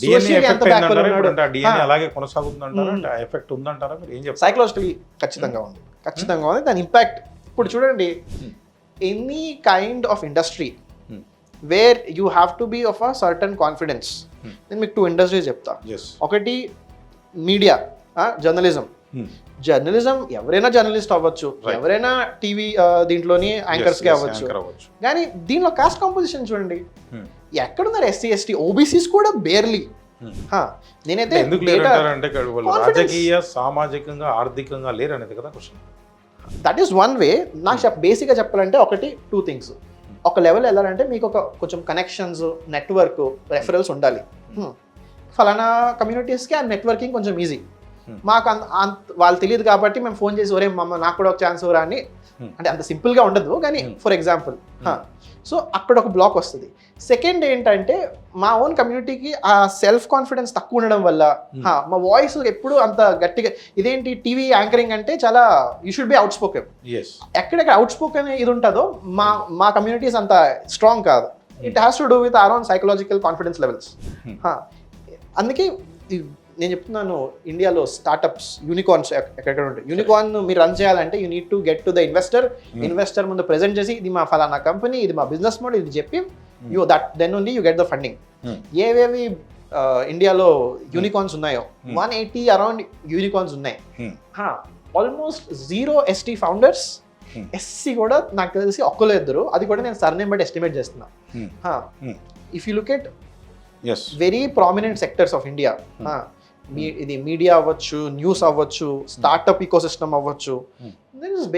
DNA effect అయిందంటారా ఇప్పుడు? అంటే ఆ డిఎన్ఏ ఆ. అలాగే కొనసాగుతుందంటారా? అంటే ఆ ఎఫెక్ట్ ఉందంటారా? మీరు ఏం చెప్తారు? సైకలాజికలీ ఖచ్చితంగా ఉంది, ఖచ్చితంగా ఉంది. దాని ఇంపాక్ట్ ఇప్పుడు చూడండి, any kind of industry where you have to be of a certain confidence. నేను మీకు 2 ఇండస్ట్రీస్ చెప్తా. ఎస్. ఒకటి మీడియా, జర్నలిజం. జర్నలిజం ఎవరైనా జర్నలిస్ట్ అవ్వచ్చు, Right. ఎవరైనా టీవీ దీంట్లోని యాంకర్స్కి అవ్వచ్చు. కానీ దీనిలో కాస్ట్ కాంపోజిషన్ చూడండి, ఎక్కడున్నారు ఎస్సీ ఎస్టీ ఓబీసీస్ కూడా బేర్లీ. నేనైతే ఎందుకు data- లేరంటారంటే వాళ్ళు Confidence. రాజకీయ, సామాజికంగా, ఆర్థికంగా లేరు అనేది కదా question. That is one way. నాకు బేసిక్గా చెప్పాలంటే ఒకటి 2 థింగ్స్. ఒక లెవెల్ వెళ్ళాలంటే మీకు ఒక కొంచెం కనెక్షన్స్, నెట్వర్క్, రెఫరల్స్ ఉండాలి. ఫలానా కమ్యూనిటీస్కి ఆ నెట్వర్కింగ్ కొంచెం ఈజీ. మాకు వాళ్ళు తెలియదు కాబట్టి మేము ఫోన్ చేసి ఒరే మమ్మ నాకు కూడా ఒక ఛాన్స్ రా అని, అంటే అంత సింపుల్గా ఉండదు కానీ ఫర్ ఎగ్జాంపుల్. సో అక్కడ ఒక బ్లాక్ వస్తుంది. సెకండ్ ఏంటంటే మా ఓన్ కమ్యూనిటీకి ఆ సెల్ఫ్ కాన్ఫిడెన్స్ తక్కువ ఉండడం వల్ల మా వాయిస్ ఎప్పుడు అంత గట్టిగా, ఇదేంటి టీవీ యాంకరింగ్ అంటే చాలా you should be out spoken. ఎక్కడెక్కడ అవుట్ స్పోకెన్ ఇది ఉంటుందో మా కమ్యూనిటీస్ అంత స్ట్రాంగ్ కాదు. It has to do with our own psychological confidence levels. అందుకే నేను చెప్తున్నాను, ఇండియాలో స్టార్టప్స్, యూనికార్న్స్ ఎక్కడెక్కడ ఉంటాయి. యూనికార్న్ మీరు రన్ చేయాలంటే you need to get to the investor ముందు ప్రెజెంట్ చేసి ఇది మా ఫలానా కంపెనీ, ఇది మా బిజినెస్ మోడల్, ఇది చెప్పి then only you get the funding. ఏవేవి ఇండియాలో యూనికార్న్స్ ఉన్నాయో 180 అరౌండ్ యూనికార్న్స్ ఉన్నాయి. Almost 0 ST founders. ఎస్సీ కూడా నాకు తెలిసి ఒక్కలో ఇద్దరు, అది కూడా నేను సర్నేమ్ బట్టి ఎస్టిమేట్ చేస్తున్నా. If you look at very prominent sectors of India, ఇది మీడియా అవ్వచ్చు, న్యూస్ అవ్వచ్చు, స్టార్ట్అప్ ఈకోసిస్టమ్ అవ్వచ్చు, దెర్ ఇస్